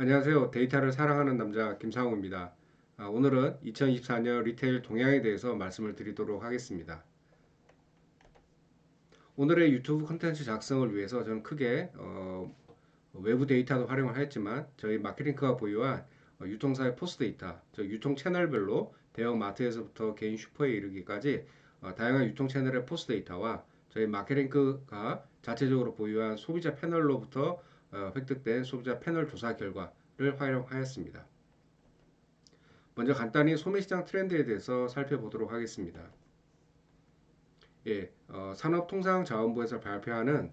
안녕하세요. 데이터를 사랑하는 남자 김상우입니다. 오늘은 2024년 리테일 동향에 대해서 말씀을 드리도록 하겠습니다. 오늘의 유튜브 콘텐츠 작성을 위해서 저는 크게 외부 데이터도 활용을 했지만 저희 마케팅크가 보유한 유통사의 포스 데이터, 저 유통 채널별로 대형 마트에서부터 개인 슈퍼에 이르기까지 다양한 유통 채널의 포스 데이터와 저희 마케팅크가 자체적으로 보유한 소비자 패널로부터 획득된 소비자 패널 조사 결과를 활용하였습니다. 먼저 간단히 소매시장 트렌드에 대해서 살펴보도록 하겠습니다. 예, 산업통상자원부에서 발표하는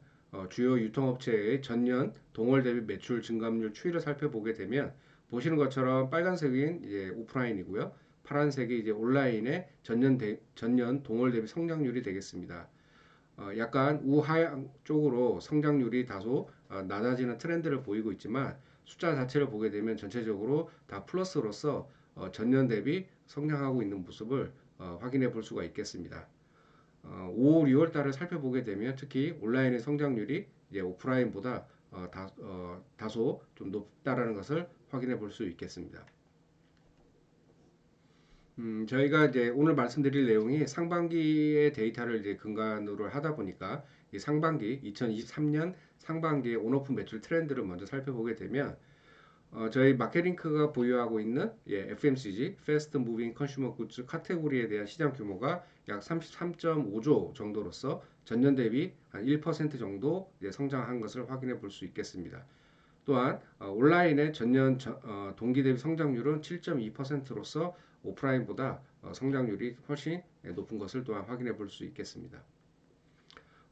주요 유통업체의 전년 동월 대비 매출 증감률 추이를 살펴보게 되면 보시는 것처럼 빨간색이 이제 오프라인이고요. 파란색이 이제 온라인의 전년 동월 대비 성장률이 되겠습니다. 약간 우하향 쪽으로 성장률이 다소 낮아지는 트렌드를 보이고 있지만 숫자 자체를 보게 되면 전체적으로 다 플러스로서 전년 대비 성장하고 있는 모습을 확인해 볼 수가 있겠습니다. 5월, 6월 달을 살펴보게 되면 특히 온라인의 성장률이 이제 오프라인보다 다소 좀 높다라는 것을 확인해 볼 수 있겠습니다. 저희가 이제 오늘 말씀드릴 내용이 상반기의 데이터를 이제 근간으로 하다 보니까 이 상반기 2023년 상반기의 온오프 매출 트렌드를 먼저 살펴보게 되면 저희 마케링크가 보유하고 있는 FMCG (Fast Moving Consumer Goods) 카테고리에 대한 시장 규모가 약 33.5조 정도로서 전년 대비 한 1% 정도 성장한 것을 확인해 볼 수 있겠습니다. 또한 온라인의 전년 동기 대비 성장률은 7.2%로서 오프라인보다 성장률이 훨씬 높은 것을 또한 확인해 볼 수 있겠습니다.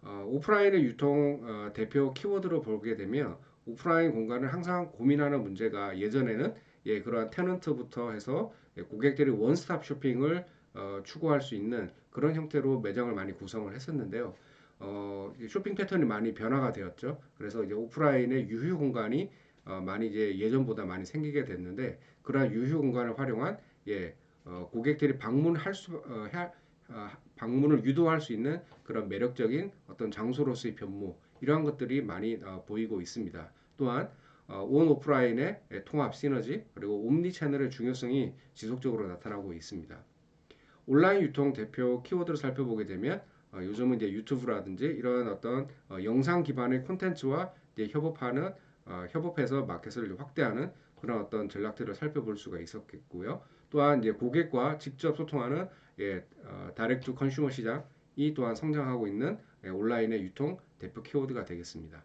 오프라인의 유통 대표 키워드로 보게 되면 오프라인 공간을 항상 고민하는 문제가 예전에는 그러한 테넌트부터 해서 고객들이 원스톱 쇼핑을 추구할 수 있는 그런 형태로 매장을 많이 구성을 했었는데요. 쇼핑 패턴이 많이 변화가 되었죠. 그래서 이제 오프라인의 유휴 공간이 많이 이제 예전보다 많이 생기게 됐는데 그러한 유휴 공간을 활용한 고객들이 방문을 유도할 수 있는 그런 매력적인 어떤 장소로서의 변모 이러한 것들이 많이 보이고 있습니다. 또한 온 오프라인의 통합 시너지 그리고 옴니 채널의 중요성이 지속적으로 나타나고 있습니다. 온라인 유통 대표 키워드를 살펴보게 되면 요즘은 이제 유튜브라든지 이런 어떤 영상 기반의 콘텐츠와 이제 협업해서 마켓을 확대하는 그런 어떤 전략들을 살펴볼 수가 있었겠고요. 또한 이제 고객과 직접 소통하는 다이렉트 컨슈머 시장이 또한 성장하고 있는 온라인의 유통 대표 키워드가 되겠습니다.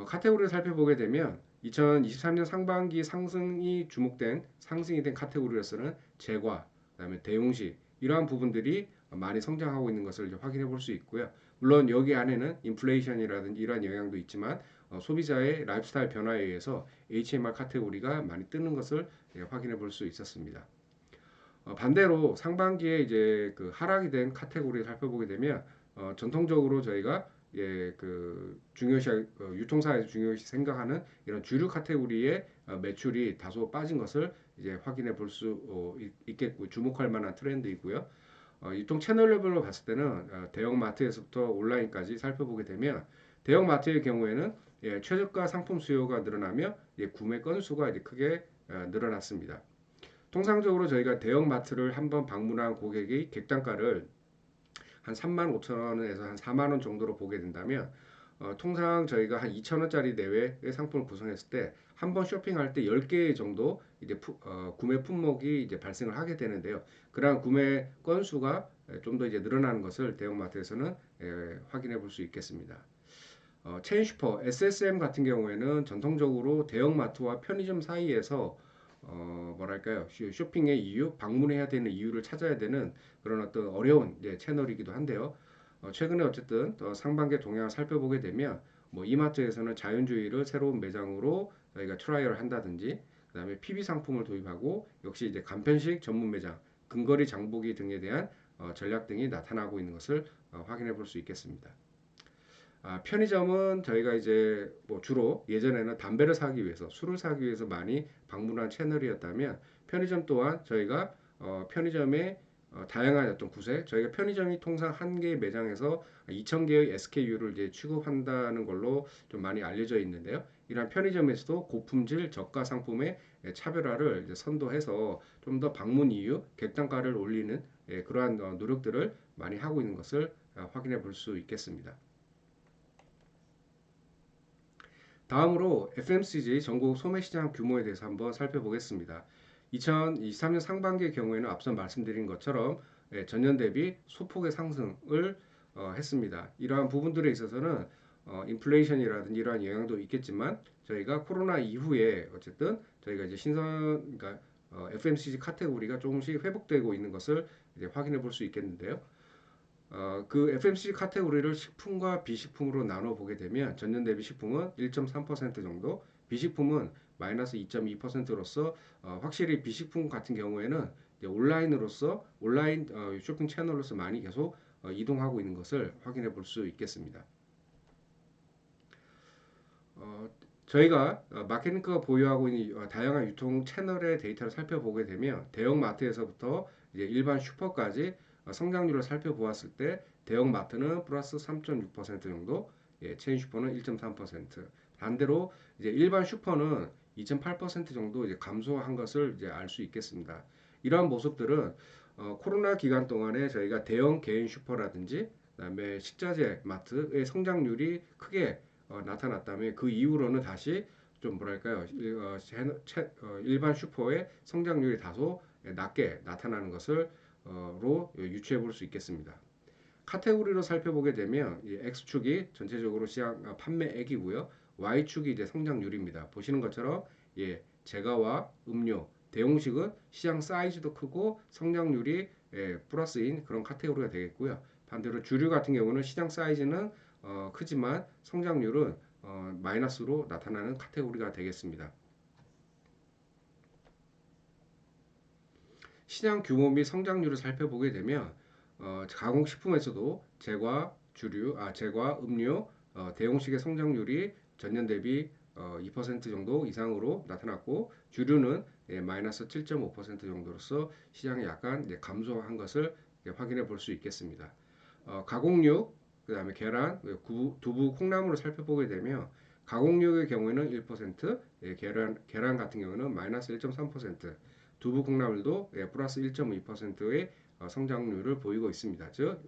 카테고리를 살펴보게 되면 2023년 상반기 상승이 된 카테고리로서는 제과, 그다음에 대용시 이러한 부분들이 많이 성장하고 있는 것을 확인해 볼 수 있고요. 물론 여기 안에는 인플레이션이라든지 이러한 영향도 있지만 소비자의 라이프스타일 변화에 의해서 HMR 카테고리가 많이 뜨는 것을 확인해 볼 수 있었습니다. 반대로 상반기에 이제 그 하락이 된 카테고리를 살펴보게 되면 전통적으로 저희가 그 중요시 유통사에서 중요시 생각하는 이런 주류 카테고리의 매출이 다소 빠진 것을 이제 확인해 볼 수 있겠고 주목할 만한 트렌드이고요. 유통 채널 레벨로 봤을 때는 대형 마트에서부터 온라인까지 살펴보게 되면 대형 마트의 경우에는 최저가 상품 수요가 늘어나며 구매 건수가 이제 크게 늘어났습니다. 통상적으로 저희가 대형 마트를 한번 방문한 고객의 객단가를 한 3만 5천 원에서 한 4만 원 정도로 보게 된다면 통상 저희가 한 2천 원짜리 내외의 상품을 구성했을 때 한 번 쇼핑할 때 10개 정도 이제 구매 품목이 이제 발생을 하게 되는데요. 그러한 구매 건수가 좀 더 이제 늘어나는 것을 대형마트에서는 확인해 볼 수 있겠습니다. 체인 슈퍼 SSM 같은 경우에는 전통적으로 대형마트와 편의점 사이에서 뭐랄까요 쇼핑의 이유, 방문해야 되는 이유를 찾아야 되는 그런 어떤 어려운 채널이기도 한데요. 최근에 어쨌든 상반기 동향을 살펴보게 되면 뭐 이마트에서는 자연주의를 새로운 매장으로 저희가 트라이얼을 한다든지 그다음에 PB 상품을 도입하고 역시 이제 간편식 전문 매장, 근거리 장보기 등에 대한 전략 등이 나타나고 있는 것을 확인해 볼 수 있겠습니다. 편의점은 저희가 이제 뭐 주로 예전에는 담배를 사기 위해서, 술을 사기 위해서 많이 방문한 채널이었다면 편의점 또한 저희가 편의점의 다양한 어떤 구색, 저희가 편의점이 통상 한 개의 매장에서 2,000개의 SKU를 이제 취급한다는 걸로 좀 많이 알려져 있는데요. 이런 편의점에서도 고품질 저가 상품의 차별화를 이제 선도해서 좀 더 방문 이유, 객단가를 올리는 그러한 노력들을 많이 하고 있는 것을 확인해 볼 수 있겠습니다. 다음으로 FMCG 전국 소매시장 규모에 대해서 한번 살펴보겠습니다. 2023년 상반기의 경우에는 앞서 말씀드린 것처럼 전년 대비 소폭의 상승을 했습니다. 이러한 부분들에 있어서는 인플레이션이라든지 이러한 영향도 있겠지만 저희가 코로나 이후에 어쨌든 저희가 이제 그러니까 FMCG 카테고리가 조금씩 회복되고 있는 것을 이제 확인해 볼 수 있겠는데요. 그 FMCG 카테고리를 식품과 비식품으로 나눠 보게 되면 전년 대비 식품은 1.3% 정도, 비식품은 마이너스 2.2%로서 확실히 비식품 같은 경우에는 온라인 쇼핑 채널로서 많이 계속 이동하고 있는 것을 확인해 볼 수 있겠습니다. 어, 저희가 마케팅크가 보유하고 있는 다양한 유통 채널의 데이터를 살펴보게 되면 대형 마트에서부터 이제 일반 슈퍼까지 성장률을 살펴보았을 때 대형 마트는 플러스 3.6% 정도, 체인 슈퍼는 1.3%. 반대로 이제 일반 슈퍼는 2.8% 정도 이제 감소한 것을 이제 알 수 있겠습니다. 이러한 모습들은 코로나 기간 동안에 저희가 대형 개인 슈퍼라든지 그다음에 식자재 마트의 성장률이 크게 나타났다면 그 이후로는 다시 좀 뭐랄까요 일반 슈퍼의 성장률이 다소 낮게 나타나는 것을 로 유추해 볼 수 있겠습니다. 카테고리로 살펴보게 되면 X축이 전체적으로 시장 판매액이고요. Y축이 이제 성장률입니다. 보시는 것처럼 제과와 음료, 대용식은 시장 사이즈도 크고 성장률이 플러스인 그런 카테고리가 되겠고요. 반대로 주류 같은 경우는 시장 사이즈는 크지만 성장률은 마이너스로 나타나는 카테고리가 되겠습니다. 시장 규모 및 성장률을 살펴보게 되면 가공식품에서도 제과, 음료, 대용식의 성장률이 전년 대비 2% 정도 이상으로 나타났고 주류는 마이너스 7.5% 정도로서 시장이 약간 감소한 것을 확인해 볼 수 있겠습니다. 가공육, 그다음에 계란, 두부, 콩나물을 살펴보게 되면 가공육의 경우에는 1%, 계란 같은 경우는 마이너스 1.3%, 두부 콩나물도 플러스 1.2%의 성장률을 보이고 있습니다. 즉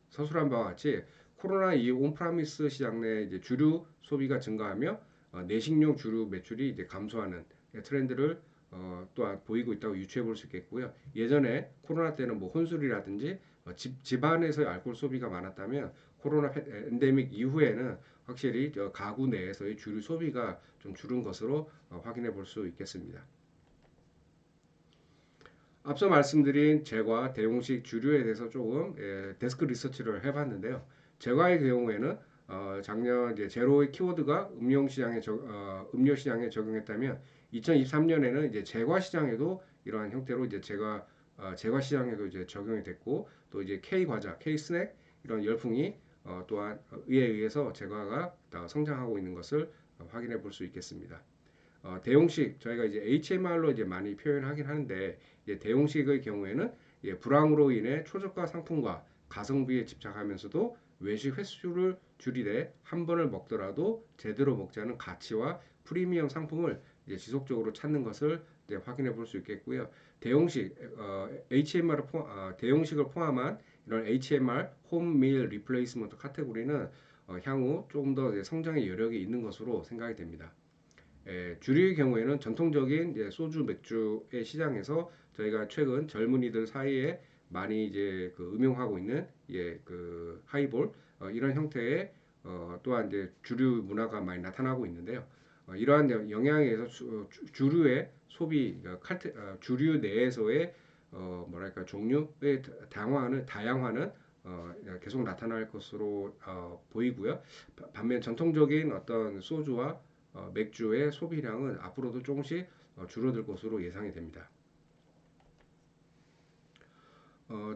서술한 바와 같이 코로나 이후 온프라미스 시장 내 이제 주류 소비가 증가하며 내식용 주류 매출이 이제 감소하는 트렌드를 또한 보이고 있다고 유추해 볼 수 있겠고요. 예전에 코로나 때는 뭐 혼술이라든지 집안에서의 알코올 소비가 많았다면 코로나 엔데믹 이후에는 확실히 가구 내에서의 주류 소비가 좀 줄은 것으로 확인해 볼 수 있겠습니다. 앞서 말씀드린 제과, 대용식, 주류에 대해서 조금 데스크 리서치를 해봤는데요. 제과의 경우에는 작년 이제 제로의 키워드가 음료 시장에 적용했다면 2023년에는 이제 제과 시장에도 이러한 형태로 이제 제과 시장에도 이제 적용이 됐고 또 이제 K 과자, K 스낵 이런 열풍이 또한 의에 의해서 제과가 성장하고 있는 것을 확인해 볼 수 있겠습니다. 대용식 저희가 이제 HMR로 이제 많이 표현하긴 하는데 대용식의 경우에는 불황으로 인해 초저가 상품과 가성비에 집착하면서도 외식 횟수를 줄이되 한 번을 먹더라도 제대로 먹자는 가치와 프리미엄 상품을 이제 지속적으로 찾는 것을 이제 확인해 볼 수 있겠고요. 대용식을 포함한 이런 HMR 홈밀 리플레이스먼트 카테고리는 향후 조금 더 성장의 여력이 있는 것으로 생각이 됩니다. 주류의 경우에는 전통적인 소주, 맥주의 시장에서 저희가 최근 젊은이들 사이에 많이 이제 음용하고 있는 그 하이볼 이런 형태의 또한 이제 주류 문화가 많이 나타나고 있는데요. 이러한 영향에 의해서 주류의 소비 주류 내에서의 뭐랄까 종류의 다양화는 계속 나타날 것으로 보이고요. 반면 전통적인 어떤 소주와 맥주의 소비량은 앞으로도 조금씩 줄어들 것으로 예상이 됩니다.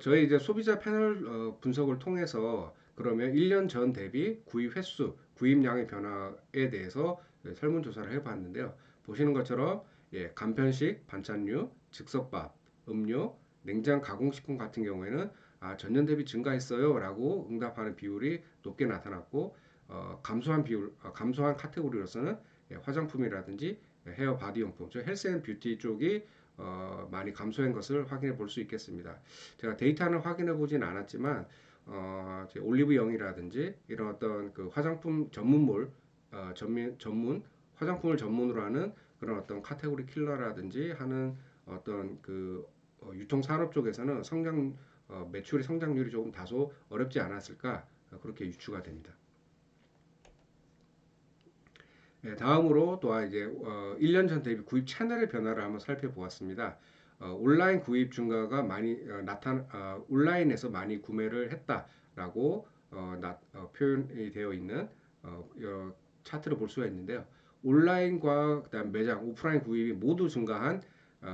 저희 이제 소비자 패널 분석을 통해서 그러면 1년 전 대비 구입 횟수, 구입량의 변화에 대해서 설문조사를 해봤는데요. 보시는 것처럼 간편식, 반찬류, 즉석밥, 음료, 냉장 가공식품 같은 경우에는 전년 대비 증가했어요 라고 응답하는 비율이 높게 나타났고 감소한 카테고리로서는 화장품이라든지 헤어 바디용품, 즉 헬스 앤 뷰티 쪽이 많이 감소한 것을 확인해 볼 수 있겠습니다. 제가 데이터는 확인해 보진 않았지만 올리브영이라든지 이런 어떤 그 화장품 전문몰 전문 화장품을 전문으로 하는 그런 어떤 카테고리 킬러라든지 하는 어떤 그 유통 산업 쪽에서는 매출의 성장률이 조금 다소 어렵지 않았을까 그렇게 유추가 됩니다. 네, 다음으로 또한 이제 1년 전 대비 구입 채널의 변화를 한번 살펴보았습니다. 온라인 구입 증가가 많이 온라인에서 많이 구매를 했다라고 표현이 되어 있는 차트를 볼 수가 있는데요. 온라인과 그다음 매장, 오프라인 구입이 모두 증가한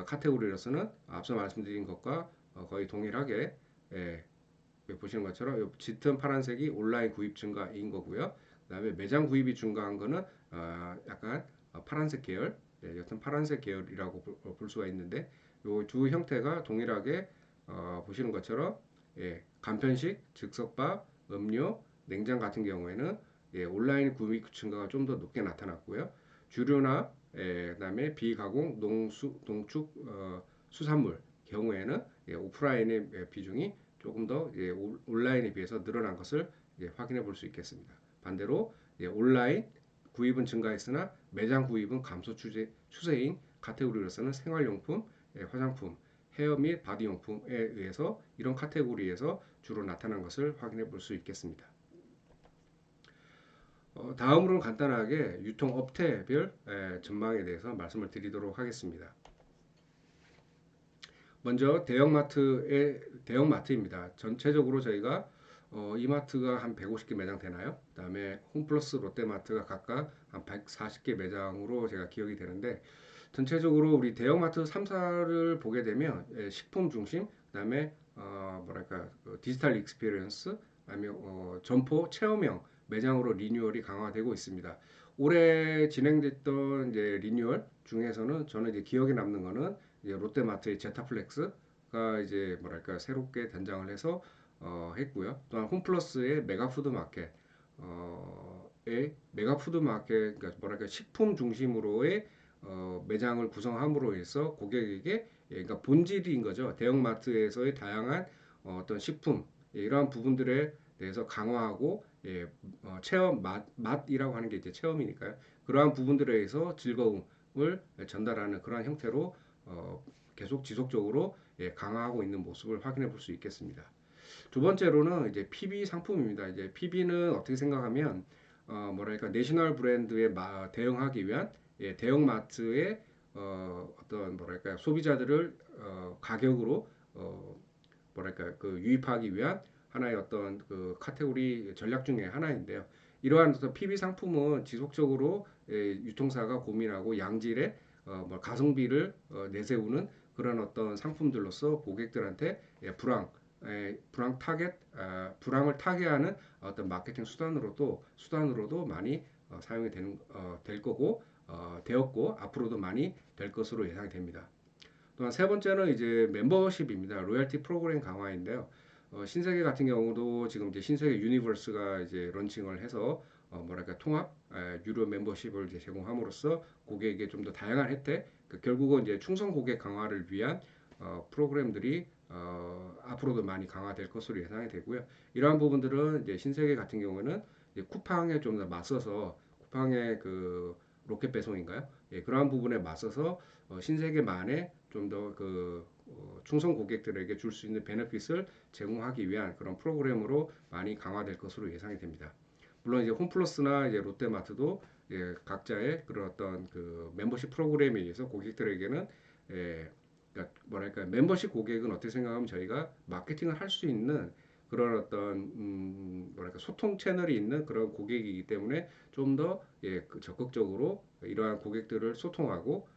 카테고리로서는 앞서 말씀드린 것과 거의 동일하게 예, 보시는 것처럼 짙은 파란색이 온라인 구입 증가인 거고요. 그다음에 매장 구입이 증가한 거는 약간 파란색 계열, 여튼 파란색 계열이라고 볼 수가 있는데 이 두 형태가 동일하게 보시는 것처럼 간편식, 즉석밥, 음료, 냉장 같은 경우에는 온라인 구입 증가가 좀 더 높게 나타났고요. 주류나 그다음에 비가공, 농축 수산물 경우에는 오프라인의 비중이 조금 더 온라인에 비해서 늘어난 것을 확인해 볼 수 있겠습니다. 반대로 온라인 구입은 증가했으나 매장 구입은 감소 추세인 카테고리로서는 생활용품, 화장품, 헤어 및 바디용품에 의해서 이런 카테고리에서 주로 나타난 것을 확인해 볼 수 있겠습니다. 다음으로는 간단하게 유통업태별 전망에 대해서 말씀을 드리도록 하겠습니다. 먼저 대형마트입니다. 전체적으로 저희가 이마트가 한 150개 매장 되나요? 그다음에 홈플러스 롯데마트가 각각 한 140개 매장으로 제가 기억이 되는데 전체적으로 우리 대형마트 3사를 보게 되면 식품 중심, 그다음에 뭐랄까 디지털 익스피리언스, 아니면 점포 체험형 매장으로 리뉴얼이 강화되고 있습니다. 올해 진행됐던 이제 리뉴얼 중에서는 저는 이제 기억에 남는 거는 이제 롯데마트의 제타플렉스가 이제 뭐랄까 새롭게 단장을 해서 했고요. 또한 홈플러스의 메가푸드마켓 그러니까 뭐랄까 식품 중심으로의 매장을 구성함으로 해서 고객에게 그러니까 본질인 거죠. 대형마트에서의 다양한 어떤 식품 이러한 부분들에 대해서 강화하고 체험 맛이라고 하는 게 이제 체험이니까요. 그러한 부분들에 의해서 즐거움을 전달하는 그러한 형태로 계속 지속적으로 강화하고 있는 모습을 확인해 볼 수 있겠습니다. 두 번째로는 이제 PB 상품입니다. 이제 PB는 어떻게 생각하면 뭐랄까 내셔널 브랜드에 대응하기 위한 대형 마트의 어떤 뭐랄까 소비자들을 가격으로 뭐랄까 그 유입하기 위한 하나의 어떤 그 카테고리 전략 중에 하나인데요. 이러한 어떤 PB 상품은 지속적으로 유통사가 고민하고 양질의 뭐 가성비를 내세우는 그런 어떤 상품들로서 고객들한테 불황을 타겟하는 어떤 마케팅 수단으로도 많이 사용이 될 거고 되었고 앞으로도 많이 될 것으로 예상이 됩니다. 또한 세 번째는 이제 멤버십입니다. 로열티 프로그램 강화인데요. 신세계 같은 경우도 지금 이제 신세계 유니버스가 이제 런칭을 해서 뭐랄까 통합 유료 멤버십을 이제 제공함으로써 고객에게 좀 더 다양한 혜택, 결국은 이제 충성 고객 강화를 위한 프로그램들이 앞으로도 많이 강화될 것으로 예상이 되고요. 이러한 부분들은 이제 신세계 같은 경우는 이제 쿠팡에 좀 더 맞서서 쿠팡의 그 로켓 배송인가요? 그러한 부분에 맞서서 신세계만의 좀 더 그 충성 고객들에게 줄 수 있는 베네핏을 제공하기 위한 그런 프로그램으로 많이 강화될 것으로 예상이 됩니다. 물론 이제 홈플러스나 이제 롯데마트도 각자의 그런 어떤 그 멤버십 프로그램에 의해서 고객들에게는 그러니까 뭐랄까 멤버십 고객은 어떻게 생각하면 저희가 마케팅을 할 수 있는 그런 어떤 뭐랄까 소통 채널이 있는 그런 고객이기 때문에 좀 더 적극적으로 이러한 고객들을 소통하고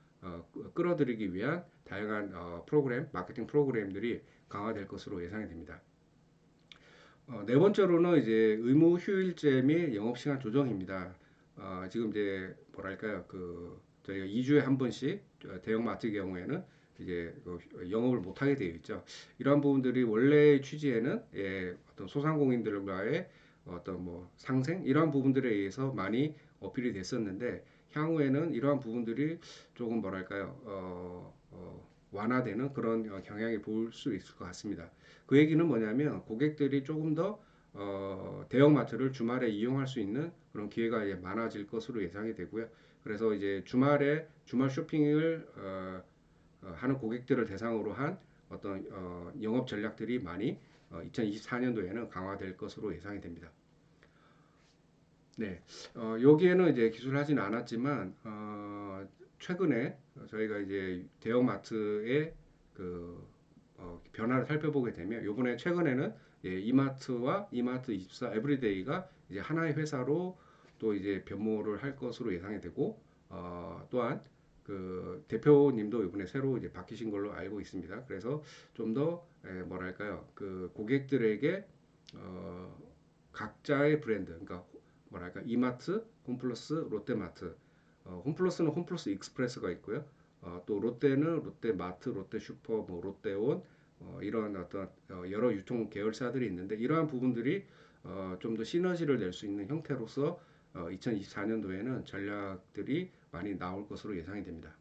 끌어들이기 위한 다양한 마케팅 프로그램들이 강화될 것으로 예상이 됩니다. 네 번째로는 이제 의무 휴일제 및 영업시간 조정입니다. 지금 이제 뭐랄까요, 저희가 2주에 한 번씩 대형마트 경우에는 이제 영업을 못하게 되어 있죠. 이러한 부분들이 원래의 취지에는 어떤 소상공인들과의 어떤 뭐 상생 이러한 부분들에 의해서 많이 어필이 됐었는데 향후에는 이러한 부분들이 조금 뭐랄까요, 완화되는 그런 경향이 볼 수 있을 것 같습니다. 그 얘기는 뭐냐면 고객들이 조금 더 대형마트를 주말에 이용할 수 있는 그런 기회가 이제 많아질 것으로 예상이 되고요. 그래서 이제 주말에 주말 쇼핑을 하는 고객들을 대상으로 한 어떤 영업 전략들이 많이 2024년도에는 강화될 것으로 예상이 됩니다. 네, 여기에는 이제 기술하진 않았지만 최근에 저희가 이제 대형마트의 그 변화를 살펴보게 되면 요번에 최근에는 예, 이마트와 이마트24 에브리데이가 이제 하나의 회사로 또 이제 변모를 할 것으로 예상이 되고 또한 그 대표님도 이번에 새로 이제 바뀌신 걸로 알고 있습니다. 그래서 좀 더 뭐랄까요 그 고객들에게 어, 각자의 브랜드 그러니까 뭐랄까 이마트, 홈플러스, 롯데마트 홈플러스는 홈플러스 익스프레스가 있고요. 또 롯데는 롯데마트, 롯데슈퍼, 뭐 롯데온 이런 어떤 여러 유통 계열사들이 있는데 이러한 부분들이 좀 더 시너지를 낼 수 있는 형태로서 2024년도에는 전략들이 많이 나올 것으로 예상이 됩니다.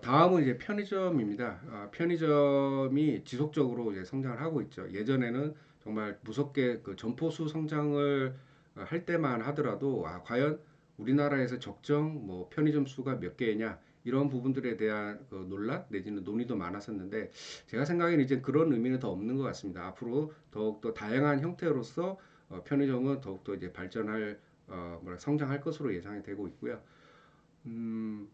다음은 이제 편의점입니다. 편의점이 지속적으로 이제 성장을 하고 있죠. 예전에는 정말 무섭게 그 점포수 성장을 할 때만 하더라도 과연 우리나라에서 적정 뭐 편의점 수가 몇 개냐 이런 부분들에 대한 그 논란 내지는 논의도 많았었는데 제가 생각에는 이제 그런 의미는 더 없는 것 같습니다. 앞으로 더욱더 다양한 형태로서 편의점은 더욱더 이제 발전할 성장할 것으로 예상이 되고 있고요. 음,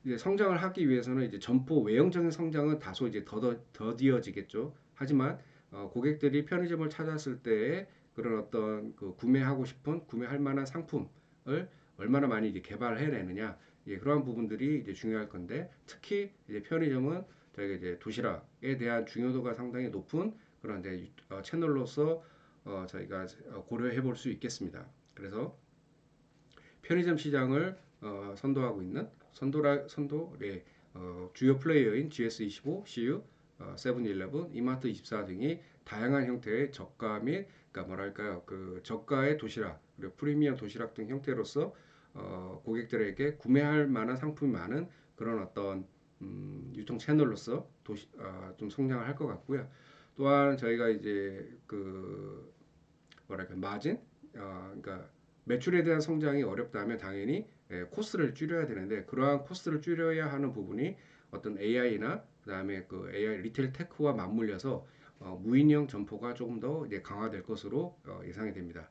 이제 성장을 하기 위해서는 이제 점포 외형적인 성장은 다소 이제 더디어지겠죠. 하지만 고객들이 편의점을 찾았을 때에 그런 어떤 그 구매하고 싶은 구매할 만한 상품을 얼마나 많이 이제 개발해내느냐 그러한 부분들이 이제 중요할 건데 특히 이제 편의점은 저희가 이제 도시락에 대한 중요도가 상당히 높은 그런 이제 채널로서 저희가 고려해 볼 수 있겠습니다. 그래서 편의점 시장을 선도하고 있는 선도의 주요 플레이어인 GS25, CU, 세븐일레븐, 이마트24 등이 다양한 형태의 저가 및 그러니까 뭐랄까요 그 저가의 도시락 그리고 프리미엄 도시락 등 형태로서 고객들에게 구매할 만한 상품이 많은 그런 어떤 유통 채널로서 좀 성장을 할 것 같고요. 또한 저희가 이제 그 뭐랄까 마진 그러니까 매출에 대한 성장이 어렵다면 당연히 코스를 줄여야 되는데 그러한 코스를 줄여야 하는 부분이 어떤 AI나 그다음에 그 AI 리테일 테크와 맞물려서 무인형 점포가 조금 더 이제 강화될 것으로 예상이 됩니다.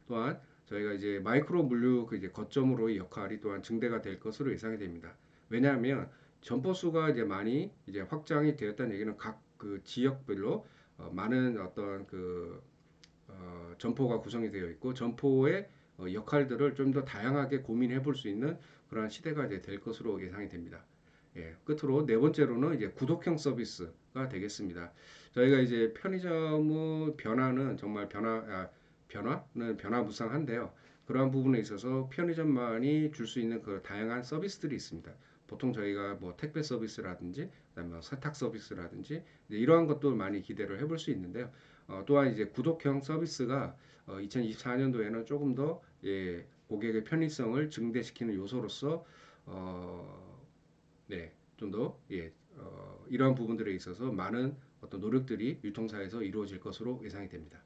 또한 저희가 이제 마이크로 물류 그 이제 거점으로의 역할이 또한 증대가 될 것으로 예상이 됩니다. 왜냐하면 점포 수가 이제 많이 이제 확장이 되었다는 얘기는 각 그 지역별로 많은 어떤 그 점포가 구성이 되어 있고 점포의 역할들을 좀 더 다양하게 고민해 볼 수 있는 그런 시대가 이제 될 것으로 예상이 됩니다. 예, 끝으로 네 번째로는 이제 구독형 서비스가 되겠습니다. 저희가 이제 편의점의 변화는 정말 변화는 변화무쌍한데요. 그러한 부분에 있어서 편의점만이 줄 수 있는 그 다양한 서비스들이 있습니다. 보통 저희가 뭐 택배 서비스라든지, 그다음에 뭐 세탁 서비스라든지 이러한 것도 많이 기대를 해볼 수 있는데요. 또한 이제 구독형 서비스가 2024년도에는 조금 더 고객의 편의성을 증대시키는 요소로서 네, 좀 더 이러한 부분들에 있어서 많은 어떤 노력들이 유통사에서 이루어질 것으로 예상이 됩니다.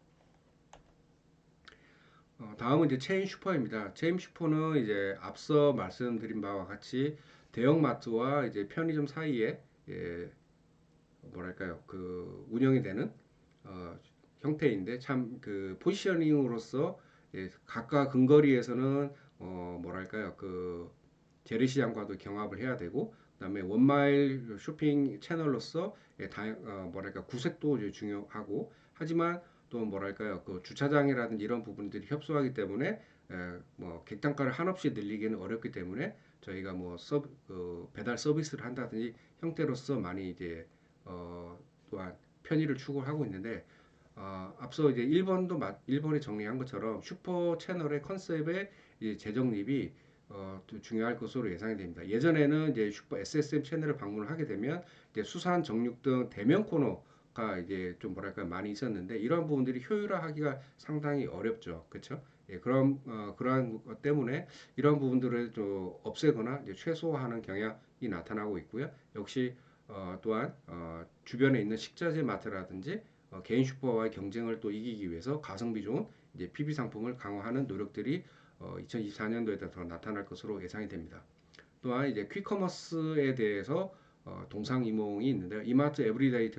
다음은 이제 체인 슈퍼입니다. 체인 슈퍼는 이제 앞서 말씀드린 바와 같이 대형마트와 이제 편의점 사이에 예, 뭐랄까요 그 운영이 되는 어, 형태인데 참 그 포지셔닝으로서 각각 근거리에서는 뭐랄까요 그 재래시장과도 경합을 해야 되고 그다음에 원마일 쇼핑 채널로서 뭐랄까 구색도 이제 중요하고 하지만 또 뭐랄까요 그 주차장이라든지 이런 부분들이 협소하기 때문에 뭐 객단가를 한없이 늘리기는 어렵기 때문에 저희가 뭐 그 배달 서비스를 한다든지 형태로서 많이 이제 또한 편의를 추구하고 있는데 앞서 이제 일본이 정리한 것처럼 슈퍼 채널의 컨셉의 재정립이 또 중요할 것으로 예상이 됩니다. 예전에는 이제 슈퍼 SSM 채널을 방문을 하게 되면 이제 수산, 정육 등 대면 코너가 이제 좀 뭐랄까 많이 있었는데 이런 부분들이 효율화하기가 상당히 어렵죠. 그렇죠? 그러한 것 때문에 이런 부분들을 좀 없애거나 이제 최소화하는 경향이 나타나고 있고요. 역시 또한 주변에 있는 식자재 마트라든지 개인 슈퍼와의 경쟁을 또 이기기 위해서 가성비 좋은 이제 PB 상품을 강화하는 노력들이 2024년도에 더 나타날 것으로 예상이 됩니다. 또한 이제 퀵커머스에 대해서 동상이몽이 있는데요. 이마트 에브리데이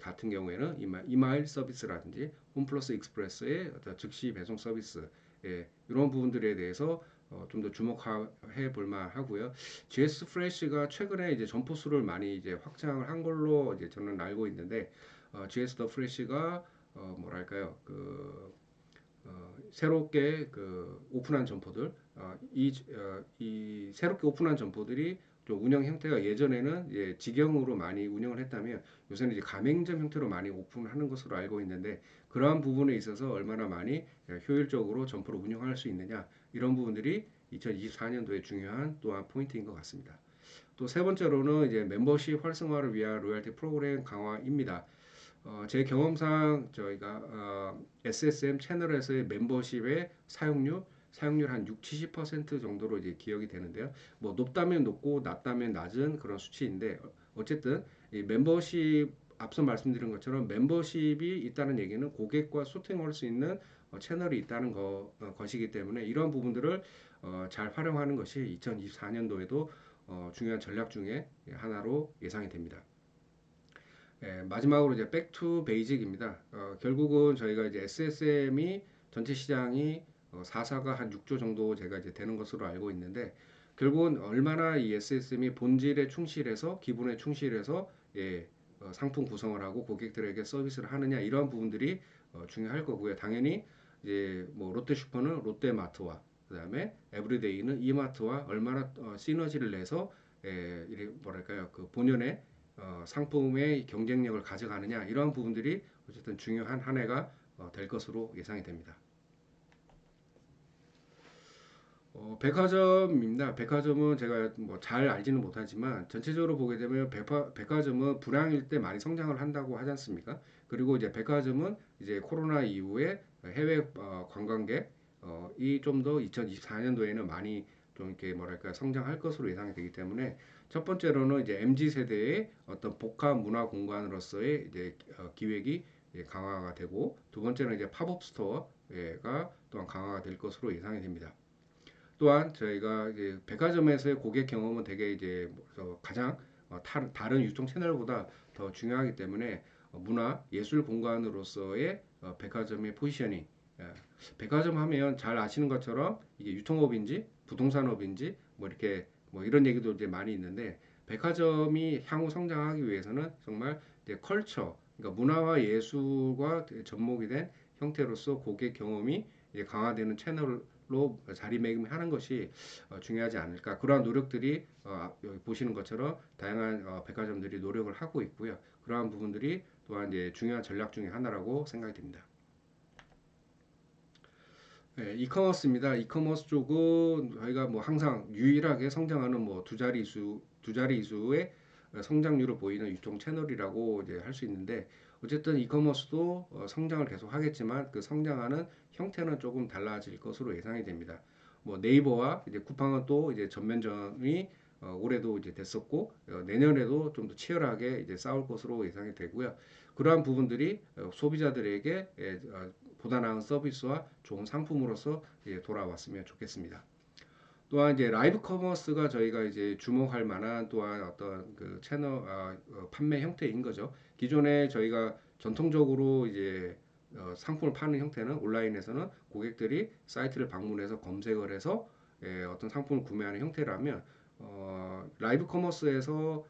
같은 경우에는 이마일 서비스라든지 홈플러스 익스프레스의 어떤 즉시 배송 서비스 이런 부분들에 대해서 좀 더 주목해 볼 만하고요. GS 프레시가 최근에 이제 점포 수를 많이 이제 확장을 한 걸로 이제 저는 알고 있는데 GS 더 프레시가 뭐랄까요 새롭게 오픈한 점포들 이 새롭게 오픈한 점포들이 좀 운영 형태가 예전에는 직영으로 많이 운영을 했다면 요새는 이제 가맹점 형태로 많이 오픈하는 것으로 알고 있는데 그러한 부분에 있어서 얼마나 많이 효율적으로 점포를 운영할 수 있느냐 이런 부분들이 2024년도에 중요한 또한 포인트인 것 같습니다. 또 세 번째로는 이제 멤버십 활성화를 위한 로열티 프로그램 강화입니다. 제 경험상 저희가 SSM 채널에서의 멤버십의 사용률 한 6, 70% 정도로 이제 기억이 되는데요. 뭐 높다면 높고 낮다면 낮은 그런 수치인데 어쨌든 이 멤버십 앞서 말씀드린 것처럼 멤버십이 있다는 얘기는 고객과 소통할 수 있는 채널이 있다는 것이기 때문에 이런 부분들을 잘 활용하는 것이 2024년도에도 중요한 전략 중에 하나로 예상이 됩니다. 마지막으로 이제 백투 베이직입니다. 결국은 저희가 이제 SSM이 전체 시장이 4사가 한 6조 정도 제가 이제 되는 것으로 알고 있는데 결국은 얼마나 이 SSM이 본질에 충실해서 기본에 충실해서 상품 구성을 하고 고객들에게 서비스를 하느냐 이런 부분들이 중요할 거고요. 당연히 이제 뭐 롯데슈퍼는 롯데마트와 그다음에 에브리데이는 이마트와 얼마나 시너지를 내서 뭐랄까요 그 본연의 상품의 경쟁력을 가져가느냐 이러한 부분들이 어쨌든 중요한 한 해가 될 것으로 예상이 됩니다. 백화점입니다. 백화점은 제가 뭐 잘 알지는 못하지만 전체적으로 보게 되면 백화점은 불황일 때 많이 성장을 한다고 하지 않습니까? 그리고 이제 백화점은 이제 코로나 이후에 해외 관광객이 좀 더 2024년도에는 많이 좀 이렇게 뭐랄까 성장할 것으로 예상이 되기 때문에 첫 번째로는 이제 MZ 세대의 어떤 복합 문화 공간으로서의 이제 기획이 강화가 되고 두 번째는 이제 팝업 스토어가 또한 강화가 될 것으로 예상이 됩니다. 또한 저희가 이제 백화점에서의 고객 경험은 되게 이제 가장 다른 유통 채널보다 더 중요하기 때문에 문화 예술 공간으로서의 백화점의 포지셔닝 백화점 하면 잘 아시는 것처럼 이게 유통업인지 부동산업인지 뭐 이렇게 뭐 이런 얘기도 이제 많이 있는데 백화점이 향후 성장하기 위해서는 정말 이제 컬처 그러니까 문화와 예술과 접목이 된 형태로서 고객 경험이 강화되는 채널로 자리매김하는 것이 중요하지 않을까 그러한 노력들이 여기 보시는 것처럼 다양한 백화점들이 노력을 하고 있고요. 그러한 부분들이 또한 이제 중요한 전략 중에 하나라고 생각이 됩니다. 이커머스입니다. 이커머스 쪽은 저희가 뭐 항상 유일하게 성장하는 뭐 두 자릿수의 성장률을 보이는 유통 채널이라고 이제 할 수 있는데 어쨌든 이커머스도 성장을 계속 하겠지만 그 성장하는 형태는 조금 달라질 것으로 예상이 됩니다. 뭐 네이버와 이제 쿠팡은 또 이제 전면전이 올해도 이제 됐었고 내년에도 좀 더 치열하게 이제 싸울 것으로 예상이 되고요. 그러한 부분들이 소비자들에게 보다 나은 서비스와 좋은 상품으로서 돌아왔으면 좋겠습니다. 또한 이제 라이브 커머스가 저희가 이제 주목할 만한 또한 어떤 그 채널 판매 형태인 거죠. 기존에 저희가 전통적으로 이제 상품을 파는 형태는 온라인에서는 고객들이 사이트를 방문해서 검색을 해서 어떤 상품을 구매하는 형태라면 라이브 커머스에서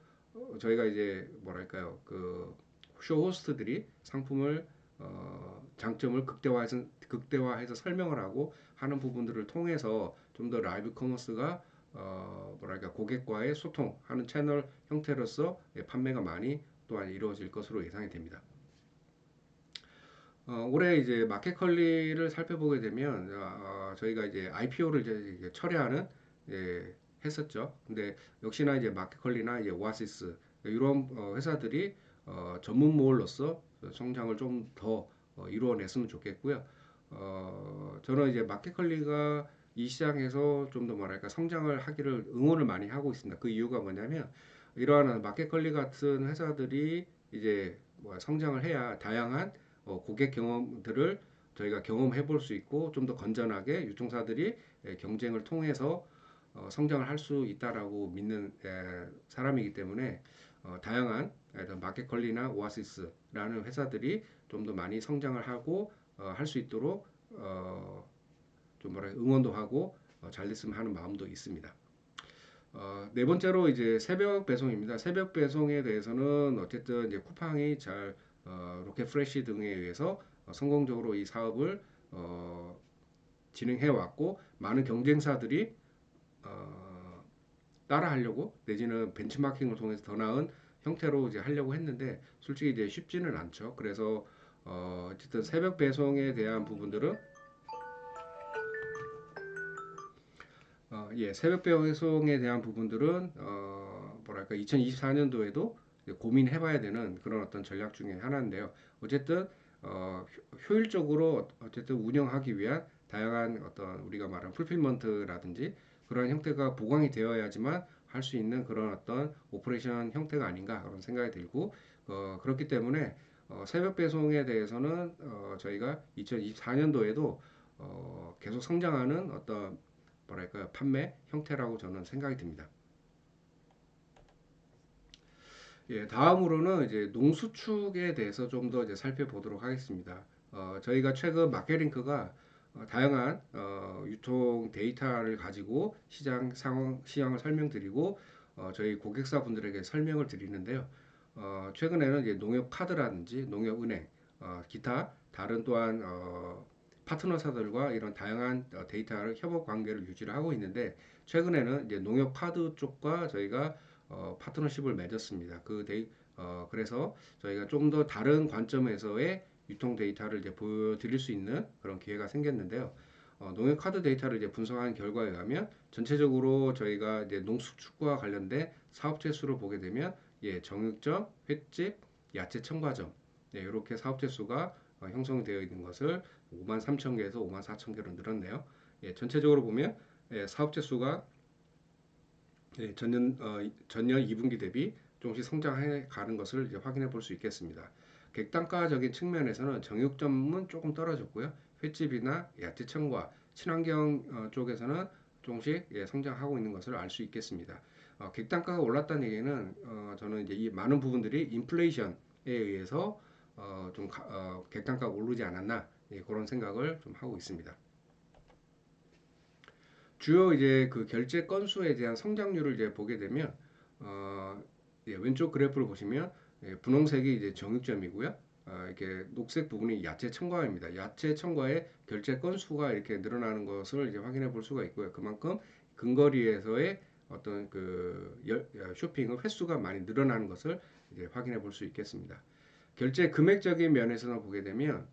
저희가 이제 뭐랄까요 그 쇼 호스트들이 상품을 장점을 극대화해서 설명을 하고 하는 부분들을 통해서 좀 더 라이브 커머스가 뭐랄까 고객과의 소통하는 채널 형태로서 판매가 많이 또한 이루어질 것으로 예상이 됩니다. 올해 이제 마켓컬리를 살펴보게 되면 저희가 이제 IPO를 이제 철회하는 했었죠. 근데 역시나 이제 마켓컬리나 이제 오아시스 이런 회사들이 전문몰로서 성장을 좀 더 이루어냈으면 좋겠고요. 저는 이제 마켓컬리가 이 시장에서 좀 더 뭐랄까 성장을 하기를 응원을 많이 하고 있습니다. 그 이유가 뭐냐면 이러한 마켓컬리 같은 회사들이 이제 뭐 성장을 해야 다양한 고객 경험들을 저희가 경험해 볼 수 있고 좀 더 건전하게 유통사들이 경쟁을 통해서 성장을 할 수 있다라고 믿는 사람이기 때문에 다양한 마켓컬리나 오아시스라는 회사들이 좀 더 많이 성장을 하고 할 수 있도록 좀 뭐랄까 응원도 하고 잘 됐으면 하는 마음도 있습니다. 네 번째로 이제 새벽 배송입니다. 새벽 배송에 대해서는 어쨌든 이제 쿠팡이 잘 로켓프레시 등에 의해서 성공적으로 이 사업을 진행해 왔고 많은 경쟁사들이 어, 따라하려고 내지는 벤치마킹을 통해서 더 나은 형태로 이제 하려고 했는데 솔직히 이제 쉽지는 않죠. 그래서 어쨌든 새벽 배송에 대한 부분들은 예, 새벽 배송에 대한 부분들은 뭐랄까 2024년도에도 고민해봐야 되는 그런 어떤 전략 중에 하나인데요. 어쨌든 효율적으로 어쨌든 운영하기 위한 다양한 어떤 우리가 말하는 풀필먼트라든지 그런 형태가 보강이 되어야지만 할 수 있는 그런 어떤 오퍼레이션 형태가 아닌가 그런 생각이 들고 그렇기 때문에 새벽 배송에 대해서는 저희가 2024년도에도 계속 성장하는 어떤 뭐랄까요 판매 형태라고 저는 생각이 듭니다. 예, 다음으로는 이제 농수축에 대해서 좀 더 이제 살펴보도록 하겠습니다. 저희가 최근 마켓링크가 다양한 유통 데이터를 가지고 시장 상황, 시장을 설명드리고 저희 고객사분들에게 설명을 드리는데요. 최근에는 이제 농협 카드라든지 농협 은행, 기타 다른 또한 파트너사들과 이런 다양한 데이터를 협업 관계를 유지를 하고 있는데 최근에는 이제 농협 카드 쪽과 저희가 파트너십을 맺었습니다. 그래서 저희가 좀 더 다른 관점에서의 유통 데이터를 이제 보여드릴 수 있는 그런 기회가 생겼는데요. 농협 카드 데이터를 이제 분석한 결과에 의하면 전체적으로 저희가 이제 농수축과 관련된 사업체 수를 보게 되면 예, 정육점, 횟집, 야채 첨가점 이렇게 사업체 수가 형성되어 있는 것을 5만 3천 개에서 5만 4천 개로 늘었네요. 예, 전체적으로 보면 예, 사업체 수가 예, 전년 2분기 대비 조금씩 성장해 가는 것을 이제 확인해 볼 수 있겠습니다. 객단가적인 측면에서는 정육점은 조금 떨어졌고요. 횟집이나 야채청과 친환경 쪽에서는 조금씩 예, 성장하고 있는 것을 알 수 있겠습니다. 객단가가 올랐다는 얘기는 저는 이제 이 많은 부분들이 인플레이션에 의해서 객단가가 오르지 않았나 예, 그런 생각을 좀 하고 있습니다. 주요 이제 그 결제 건수에 대한 성장률을 이제 보게 되면 예, 왼쪽 그래프를 보시면 예, 분홍색이 이제 정육점이고요. 이렇게 녹색 부분이 야채 첨가입니다. 야채 첨가의 결제 건수가 이렇게 늘어나는 것을 이제 확인해 볼 수가 있고요. 그만큼 근거리에서의 어떤 쇼핑의 횟수가 많이 늘어나는 것을 이제 확인해 볼 수 있겠습니다. 결제 금액적인 면에서는 보게 되면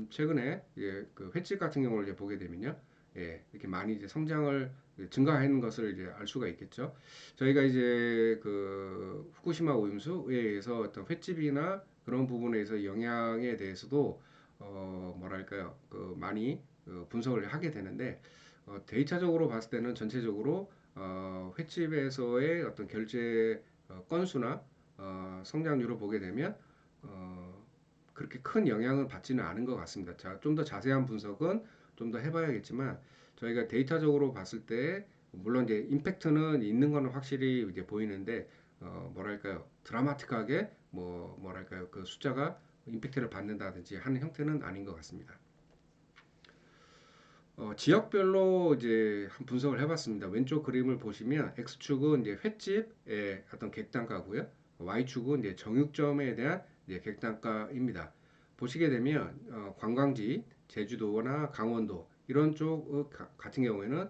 최근에 예, 그 횟집 같은 경우를 이제 보게 되면요. 예, 이렇게 많이 이제 성장을 증가하는 것을 이제 알 수가 있겠죠. 저희가 이제 그 후쿠시마 오염수에 의해서 어떤 횟집이나 그런 부분에서 영향에 대해서도 뭐랄까요, 그 많이 분석을 하게 되는데 데이터적으로 봤을 때는 전체적으로 횟집에서의 어떤 결제 건수나 성장률을 보게 되면 어, 그렇게 큰 영향을 받지는 않은 것 같습니다. 자, 좀 더 자세한 분석은 좀 더 해봐야겠지만 저희가 데이터적으로 봤을 때 물론 이제 임팩트는 있는 거는 확실히 이제 보이는데 뭐랄까요 드라마틱하게 뭐랄까요 그 숫자가 임팩트를 받는다든지 하는 형태는 아닌 것 같습니다. 지역별로 이제 한 분석을 해봤습니다. 왼쪽 그림을 보시면 X축은 이제 횟집의 어떤 객단가고요. Y축은 이제 정육점에 대한 이제 객단가입니다. 보시게 되면 관광지, 제주도나 강원도 이런 쪽 같은 경우에는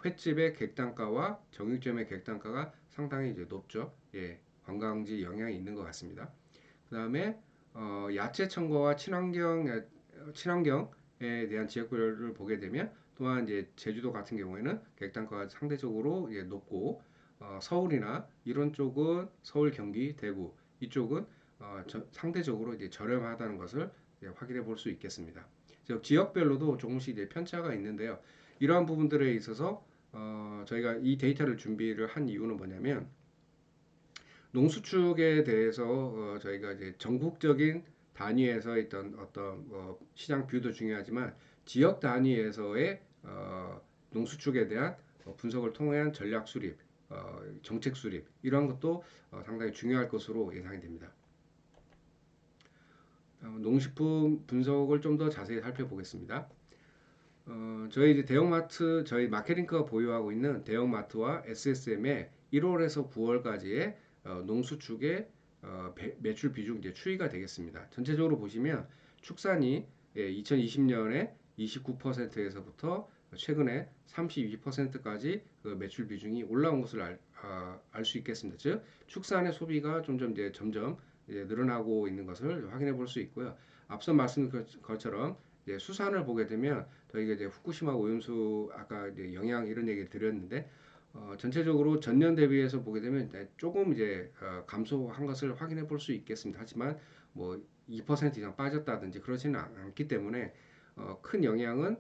횟집의 객단가와 정육점의 객단가가 상당히 이제 높죠. 예, 관광지 영향이 있는 것 같습니다. 그 다음에 야채 첨가와 친환경에 대한 지역별을 보게 되면 또한 이제 제주도 같은 경우에는 객단가가 상대적으로 예, 높고 서울이나 이런 쪽은 서울, 경기, 대구 이쪽은 상대적으로 이제 저렴하다는 것을 예, 확인해 볼 수 있겠습니다. 즉 지역별로도 조금씩 이제 편차가 있는데요. 이러한 부분들에 있어서 저희가 이 데이터를 준비를 한 이유는 뭐냐면 농수축에 대해서 저희가 이제 전국적인 단위에서 있던 어떤 시장 뷰도 중요하지만 지역 단위에서의 농수축에 대한 분석을 통한 전략 수립, 정책 수립 이러한 것도 상당히 중요할 것으로 예상이 됩니다. 농식품 분석을 좀 더 자세히 살펴보겠습니다. 저희 이제 대형마트, 저희 마케팅크가 보유하고 있는 대형마트와 SSM의 1월에서 9월까지의 농수축의 매출 비중 이제 추이가 되겠습니다. 전체적으로 보시면 축산이 2020년에 29%에서부터 최근에 32%까지 그 매출 비중이 올라온 것을 알 수 있겠습니다. 즉 축산의 소비가 점점 이제 늘어나고 있는 것을 확인해 볼 수 있고요. 앞서 말씀드린 것처럼 수산을 보게 되면 저희가 이제 후쿠시마 오염수 아까 이제 영향 이런 얘기를 드렸는데 전체적으로 전년 대비해서 보게 되면 조금 이제 감소한 것을 확인해 볼 수 있겠습니다. 하지만 뭐 2% 이상 빠졌다든지 그러지는 않기 때문에 큰 영향은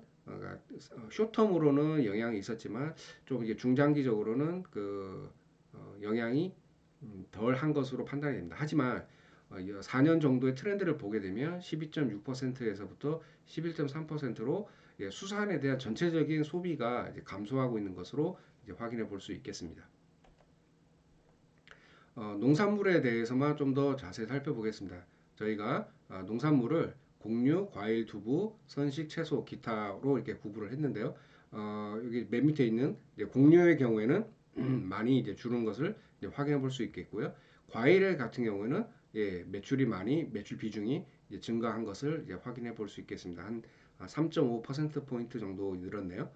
쇼텀으로는 영향이 있었지만 좀 이게 중장기적으로는 그 영향이 덜 한 것으로 판단이 됩니다. 하지만 4년 정도의 트렌드를 보게 되면 12.6%에서부터 11.3%로 수산에 대한 전체적인 소비가 감소하고 있는 것으로 확인해 볼 수 있겠습니다. 농산물에 대해서만 좀 더 자세히 살펴보겠습니다. 저희가 농산물을 곡류, 과일, 두부, 선식, 채소, 기타로 이렇게 구분을 했는데요. 여기 맨 밑에 있는 곡류의 경우에는 많이 이제 줄은 것을 확인해 볼 수 있겠고요. 과일 같은 경우에는 매출 비중이 증가한 것을 확인해 볼 수 있겠습니다. 한 3.5%포인트 정도 늘었네요.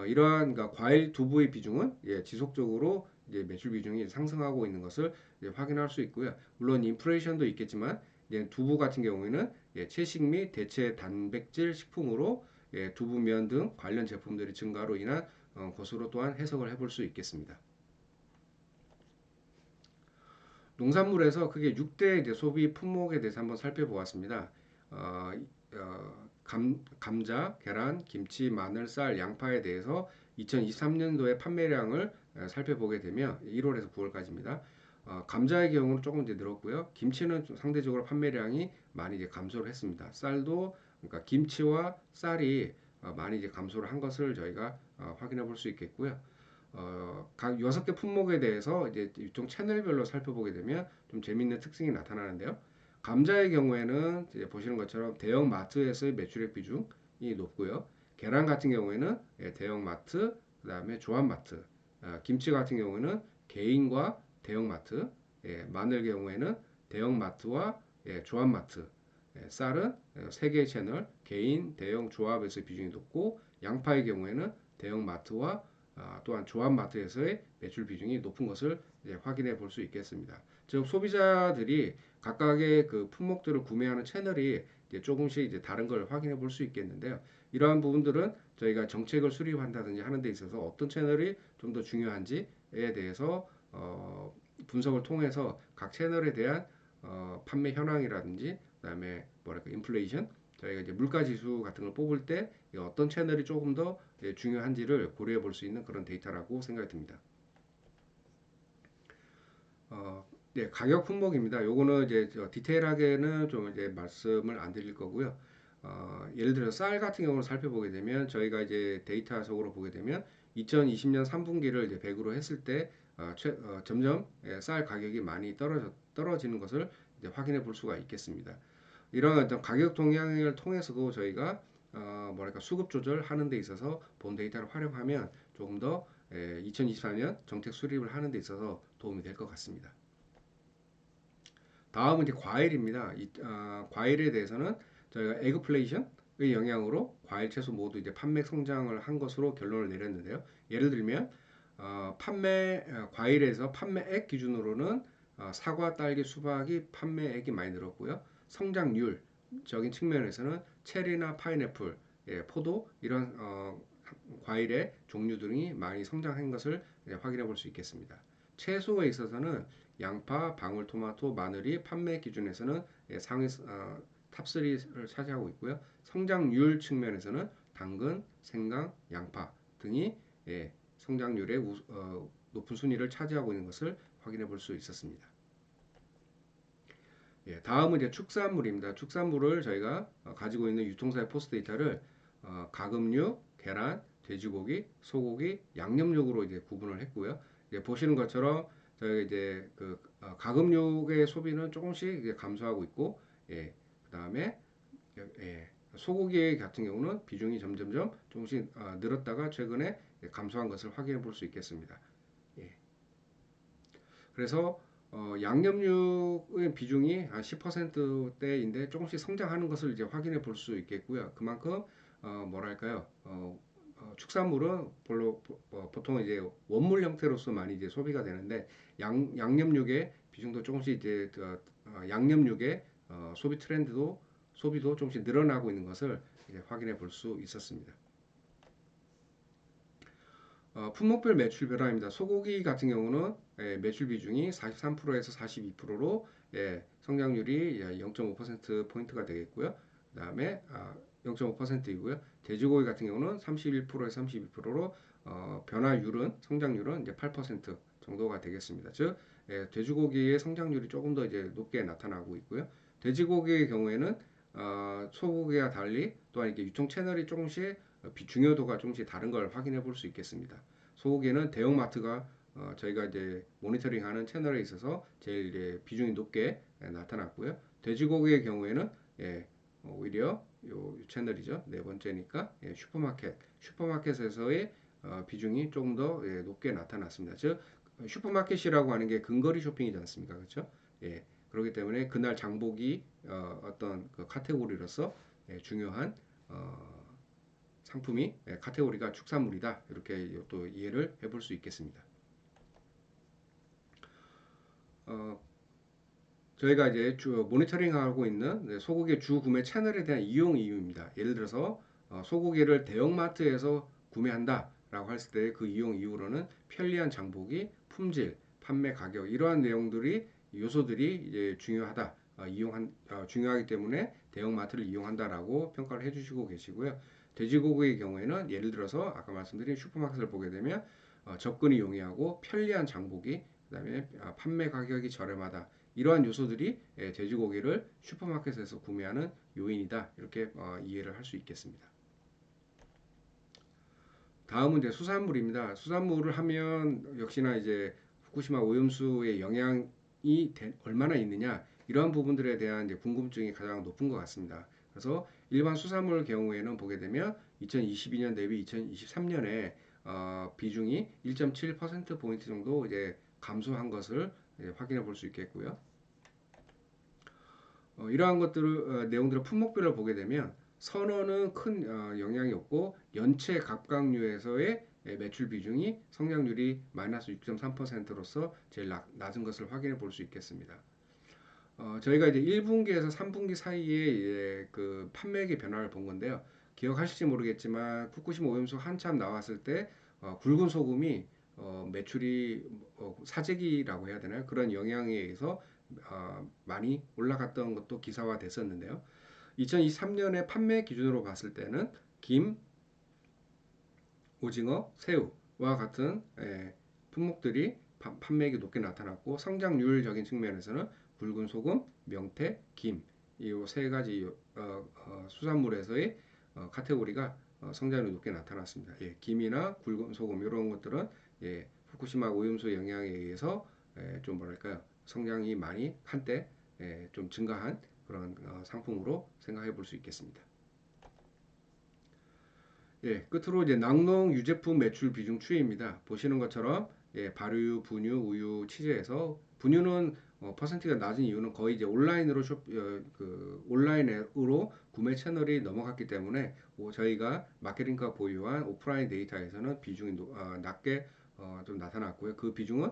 이러한 그러니까 과일 두부의 비중은 지속적으로 매출 비중이 상승하고 있는 것을 확인할 수 있고요. 물론 인플레이션도 있겠지만 두부 같은 경우에는 채식 및 대체 단백질 식품으로 두부면 등 관련 제품들의 증가로 인한 것으로 또한 해석을 해볼 수 있겠습니다. 농산물에서 크게 6대 이제 소비 품목에 대해서 한번 살펴보았습니다. 감자, 계란, 김치, 마늘, 쌀, 양파에 대해서 2023년도의 판매량을 살펴보게 되면 1월에서 9월까지입니다. 감자의 경우는 조금 이제 늘었고요. 김치는 상대적으로 판매량이 많이 이제 감소를 했습니다. 쌀도 그러니까 김치와 쌀이 많이 이제 감소를 한 것을 저희가 확인해 볼 수 있겠고요. 각 6개 품목에 대해서 이제 유통 채널별로 살펴보게 되면 좀 재밌는 특징이 나타나는데요. 감자의 경우에는 이제 보시는 것처럼 대형 마트에서의 매출액 비중이 높고요. 계란 같은 경우에는 대형 마트, 그다음에 조합마트, 김치 같은 경우에는 개인과 대형 마트, 마늘 경우에는 대형 마트와 조합마트, 쌀은 3개의 채널, 개인, 대형, 조합에서 비중이 높고 양파의 경우에는 대형 마트와 또한 조합마트에서의 매출 비중이 높은 것을 확인해 볼 수 있겠습니다. 즉 소비자들이 각각의 그 품목들을 구매하는 채널이 조금씩 다른 걸 확인해 볼 수 있겠는데요. 이러한 부분들은 저희가 정책을 수립한다든지 하는 데 있어서 어떤 채널이 좀 더 중요한지에 대해서 분석을 통해서 각 채널에 대한 판매 현황이라든지 그다음에 뭐랄까 인플레이션 저희가 이제 물가 지수 같은 걸 뽑을 때 어떤 채널이 조금 더 중요한지를 고려해 볼 수 있는 그런 데이터라고 생각이 듭니다. 가격 품목입니다. 요거는 이제 디테일하게는 좀 이제 말씀을 안 드릴 거고요. 예를 들어 쌀 같은 경우를 살펴보게 되면 저희가 이제 데이터 속으로 보게 되면 2020년 3분기를 이제 100으로 했을 때 점점 쌀 가격이 많이 떨어지는 것을 이제 확인해 볼 수가 있겠습니다. 이런 어떤 가격 동향을 통해서도 저희가 뭐랄까 수급 조절하는 데 있어서 본 데이터를 활용하면 조금 더 2024년 정책 수립을 하는 데 있어서 도움이 될 것 같습니다. 다음은 이제 과일입니다. 과일에 대해서는 저희가 에그플레이션의 영향으로 과일, 채소 모두 이제 판매 성장을 한 것으로 결론을 내렸는데요. 예를 들면 과일에서 판매액 기준으로는 사과, 딸기, 수박이 판매액이 많이 늘었고요. 성장률적인 측면에서는 체리나 파인애플, 포도 이런 과일의 종류 등이 많이 성장한 것을 확인해 볼 수 있겠습니다. 채소에 있어서는 양파, 방울토마토, 마늘이 판매 기준에서는 탑3를 차지하고 있고요. 성장률 측면에서는 당근, 생강, 양파 등이 성장률의 높은 순위를 차지하고 있는 것을 확인해 볼 수 있었습니다. 다음은 이제 축산물입니다. 축산물을 저희가 가지고 있는 유통사의 포스 데이터를 가금류, 계란, 돼지고기, 소고기, 양념육으로 이제 구분을 했고요. 이제 보시는 것처럼 저희가 이제 가금육의 소비는 조금씩 이제 감소하고 있고, 그다음에 소고기 같은 경우는 비중이 점점점 조금씩 늘었다가 최근에 감소한 것을 확인해 볼 수 있겠습니다. 그래서 양념육의 비중이 한 10%대인데 조금씩 성장하는 것을 이제 확인해 볼 수 있겠고요. 그만큼 뭐랄까요? 축산물은 보통 이제 원물 형태로서 많이 이제 소비가 되는데 양념육의 비중도 조금씩 이제 양념육의 소비 트렌드도 소비도 조금씩 늘어나고 있는 것을 이제 확인해 볼 수 있었습니다. 품목별 매출 변화입니다. 소고기 같은 경우는 매출 비중이 43%에서 42%로 성장률이 0.5%포인트가 되겠고요. 그 다음에 0.5%이고요. 돼지고기 같은 경우는 31%에서 32%로 변화율은 성장률은 이제 8% 정도가 되겠습니다. 즉 돼지고기의 성장률이 조금 더 이제 높게 나타나고 있고요. 돼지고기의 경우에는 소고기와 달리 또한 이렇게 유통 채널이 조금씩 중요도가 조금씩 다른 걸 확인해 볼 수 있겠습니다. 소고기는 대형마트가 저희가 이제 모니터링하는 채널에 있어서 제일 이제 비중이 높게 나타났고요. 돼지고기의 경우에는 오히려 요 채널이죠. 네 번째니까 슈퍼마켓에서의 비중이 조금 더 높게 나타났습니다. 즉 슈퍼마켓이라고 하는 게 근거리 쇼핑이지 않습니까? 그렇죠? 그렇기 때문에 그날 장보기 어떤 그 카테고리로서 중요한 상품이 카테고리가 축산물이다. 이렇게 또 이해를 해볼 수 있겠습니다. 저희가 이제 모니터링하고 있는 소고기 주 구매 채널에 대한 이용 이유입니다. 예를 들어서 소고기를 대형마트에서 구매한다라고 했을 때 그 이용 이유로는 편리한 장보기, 품질, 판매 가격 이러한 내용들이 요소들이 이제 중요하다. 중요하기 때문에 대형마트를 이용한다라고 평가를 해주시고 계시고요. 돼지고기의 경우에는 예를 들어서 아까 말씀드린 슈퍼마켓을 보게 되면 접근이 용이하고 편리한 장보기, 그다음에 판매 가격이 저렴하다. 이러한 요소들이 돼지고기를 슈퍼마켓에서 구매하는 요인이다. 이렇게 이해를 할 수 있겠습니다. 다음은 이제 수산물입니다. 수산물을 하면 역시나 이제 후쿠시마 오염수의 영향이 얼마나 있느냐 이러한 부분들에 대한 이제 궁금증이 가장 높은 것 같습니다. 그래서 일반 수산물 경우에는 보게 되면 2022년 대비 2023년에 비중이 1.7% 포인트 정도 이제 감소한 것을 확인해 볼 수 있겠고요. 이러한 것들을 내용들을 품목별로 보게 되면 선어는 큰 영향이 없고 연체 갑각류에서의 매출 비중이 성장률이 마이너스 6.3%로서 제일 낮은 것을 확인해 볼 수 있겠습니다. 저희가 이제 1분기에서 3분기 사이에 그 판매액의 변화를 본 건데요. 기억하실지 모르겠지만 후쿠시마 오염수 한참 나왔을 때 굵은 소금이 매출이 사재기라고 해야 되나요? 그런 영향에 의해서 많이 올라갔던 것도 기사화 됐었는데요. 2023년에 판매 기준으로 봤을 때는 김, 오징어, 새우와 같은 품목들이 판매액이 높게 나타났고 성장률적인 측면에서는 굵은 소금, 명태, 김 이 세 가지 수산물에서의 카테고리가 성장률이 높게 나타났습니다. 김이나 굵은 소금 이런 것들은 후쿠시마 오염수 영향에 의해서 좀 뭐랄까요 성장이 많이 한때 좀 증가한 그런 상품으로 생각해 볼 수 있겠습니다. 끝으로 이제 낙농 유제품 매출 비중 추이입니다. 보시는 것처럼 발효, 분유, 우유, 치즈에서 분유는 퍼센트가 낮은 이유는 거의 이제 온라인으로 구매 채널이 넘어갔기 때문에 저희가 마케팅과 보유한 오프라인 데이터에서는 비중이 낮게 좀 나타났고요. 그 비중은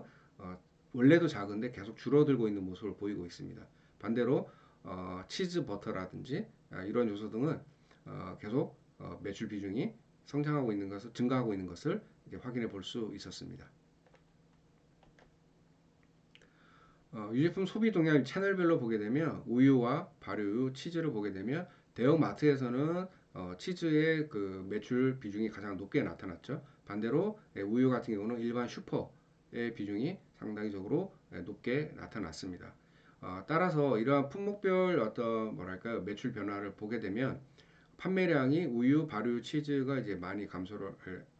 원래도 작은데 계속 줄어들고 있는 모습을 보이고 있습니다. 반대로 치즈 버터라든지 이런 요소 등은 계속 매출 비중이 성장하고 있는 것을 증가하고 있는 것을 확인해 볼 수 있었습니다. 유제품 소비 동향 채널별로 보게 되면 우유와 발효유, 치즈를 보게 되면 대형 마트에서는 치즈의 그 매출 비중이 가장 높게 나타났죠. 반대로 우유 같은 경우는 일반 슈퍼의 비중이 상당히적으로 높게 나타났습니다. 따라서 이러한 품목별 어떤 뭐랄까요 매출 변화를 보게 되면 판매량이 우유, 발효, 치즈가 이제 많이 감소를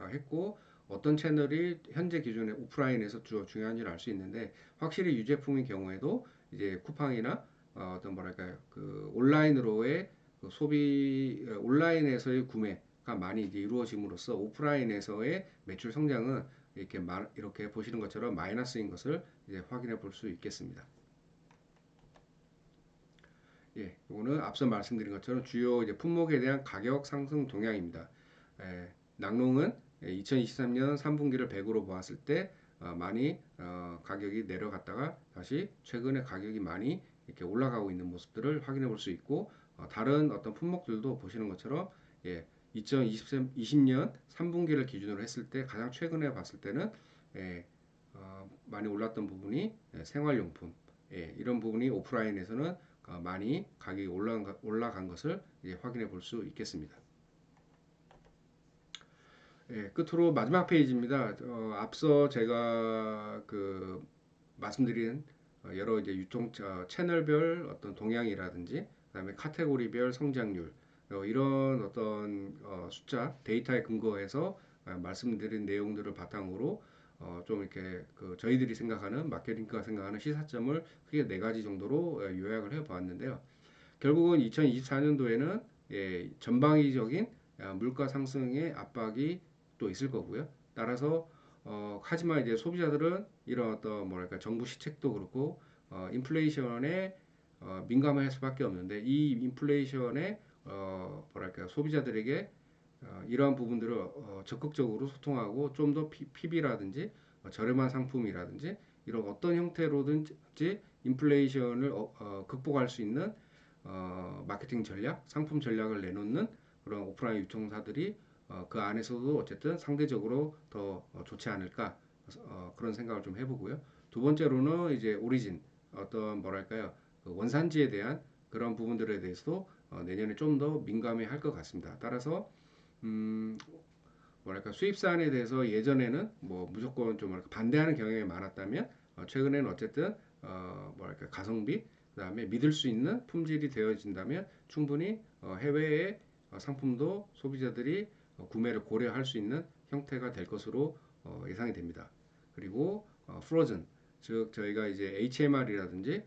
했고 어떤 채널이 현재 기준에 오프라인에서 중요한지를 알 수 있는데 확실히 유제품의 경우에도 이제 쿠팡이나 어떤 뭐랄까요 그 온라인으로의 그 소비 온라인에서의 구매가 많이 이제 이루어짐으로써 오프라인에서의 매출 성장은 이렇게 보시는 것처럼 마이너스인 것을 이제 확인해 볼 수 있겠습니다. 예, 이거는 앞서 말씀드린 것처럼 주요 이제 품목에 대한 가격 상승 동향입니다. 낙농은 2023년 3분기를 100으로 보았을 때 많이 가격이 내려갔다가 다시 최근에 가격이 많이 이렇게 올라가고 있는 모습들을 확인해 볼 수 있고 다른 어떤 품목들도 보시는 것처럼 예, 2020년 3분기를 기준으로 했을 때 가장 최근에 봤을 때는 예, 많이 올랐던 부분이 생활용품 이런 부분이 오프라인에서는 많이 가격이 올라간 것을 이제 확인해 볼 수 있겠습니다. 예, 끝으로 마지막 페이지입니다. 앞서 제가 그 말씀드린 여러 이제 유통 채널별 어떤 동향이라든지 그다음에 카테고리별 성장률 이런 어떤 숫자 데이터에 근거해서 말씀드린 내용들을 바탕으로 좀 이렇게 그 저희들이 생각하는 마케팅가 생각하는 시사점을 크게 네 가지 정도로 요약을 해 보았는데요. 결국은 2024년도에는 예, 전방위적인 물가 상승의 압박이 또 있을 거고요. 따라서 하지만 이제 소비자들은 이런 어떤 뭐랄까 정부 시책도 그렇고 인플레이션에 민감할 수밖에 없는데 이 인플레이션에 뭐랄까 소비자들에게 이러한 부분들을 적극적으로 소통하고 좀 더 PB라든지 저렴한 상품이라든지 이런 어떤 형태로든지 인플레이션을 극복할 수 있는 마케팅 전략, 상품 전략을 내놓는 그런 오프라인 유통사들이 그 안에서도 어쨌든 상대적으로 더 좋지 않을까 그런 생각을 좀 해보고요. 두 번째로는 이제 오리진 어떤 뭐랄까요 그 원산지에 대한 그런 부분들에 대해서도 내년에 좀 더 민감해 할 것 같습니다. 따라서 음, 뭐랄까 수입산에 대해서 예전에는 뭐 무조건 좀 뭐랄까 반대하는 경향이 많았다면 최근에는 어쨌든 뭐랄까 가성비 그다음에 믿을 수 있는 품질이 되어진다면 충분히 해외의 상품도 소비자들이 구매를 고려할 수 있는 형태가 될 것으로 예상이 됩니다. 그리고 프로즌 즉 저희가 이제 HMR이라든지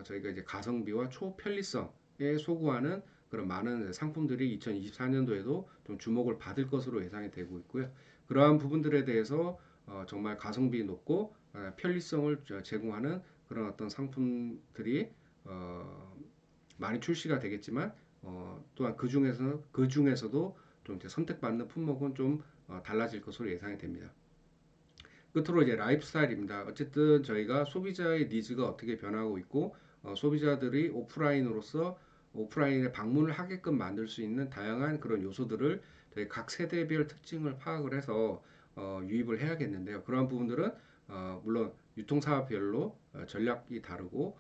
저희가 이제 가성비와 초편리성에 소구하는 그런 많은 상품들이 2024년도에도 좀 주목을 받을 것으로 예상이 되고 있고요. 그러한 부분들에 대해서 정말 가성비 높고 편리성을 제공하는 그런 어떤 상품들이 많이 출시가 되겠지만 또한 그 중에서도 좀 이제 선택받는 품목은 좀 달라질 것으로 예상이 됩니다. 끝으로 이제 라이프 스타일입니다. 어쨌든 저희가 소비자의 니즈가 어떻게 변하고 있고 소비자들이 오프라인에 방문을 하게끔 만들 수 있는 다양한 그런 요소들을 저희 각 세대별 특징을 파악을 해서 유입을 해야겠는데요. 그러한 부분들은 물론 유통사별로 전략이 다르고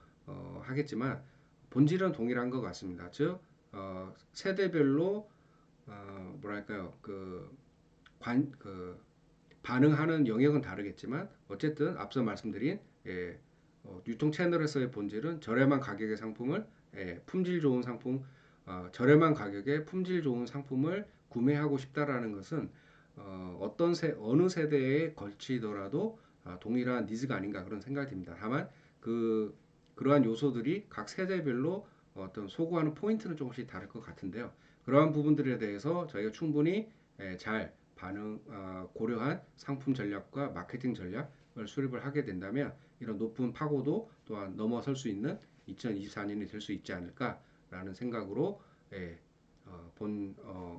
하겠지만 본질은 동일한 것 같습니다. 즉 세대별로 뭐랄까요 그 반응하는 영역은 다르겠지만 어쨌든 앞서 말씀드린 유통 채널에서의 본질은 저렴한 가격의 상품을 품질 좋은 상품 저렴한 가격에 품질 좋은 상품을 구매하고 싶다라는 것은 어느 세대에 걸치더라도 동일한 니즈가 아닌가 그런 생각이 듭니다. 다만 그러한 요소들이 각 세대별로 어떤 소구하는 포인트는 조금씩 다를 것 같은데요. 그러한 부분들에 대해서 저희가 충분히 잘 고려한 상품 전략과 마케팅 전략을 수립을 하게 된다면 이런 높은 파고도 또한 넘어설 수 있는 2024년이 될 수 있지 않을까라는 생각으로 본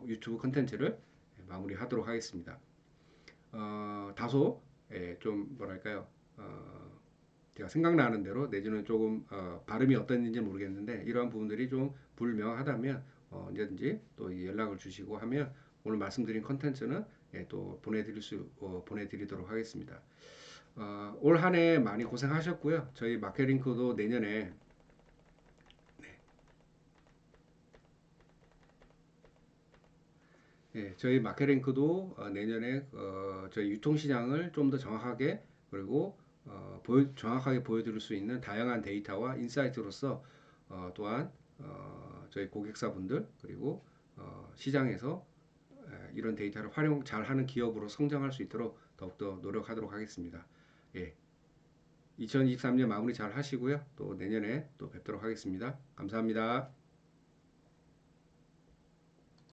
유튜브 컨텐츠를 마무리하도록 하겠습니다. 다소 좀 뭐랄까요 제가 생각나는 대로 내지는 조금 발음이 어떤지 모르겠는데 이러한 부분들이 좀 불명하다면 언제든지 또 연락을 주시고 하면 오늘 말씀드린 컨텐츠는 또 보내드리도록 하겠습니다. 올 한 해 많이 고생하셨고요. 저희 마케링크도 내년에 예, 저희 마케링크도 내년에 저희 유통시장을 좀 더 정확하게 그리고 정확하게 보여드릴 수 있는 다양한 데이터와 인사이트로서 또한 저희 고객사분들 그리고 시장에서 이런 데이터를 활용 잘하는 기업으로 성장할 수 있도록 더욱더 노력하도록 하겠습니다. 예, 2023년 마무리 잘 하시고요. 또 내년에 또 뵙도록 하겠습니다. 감사합니다.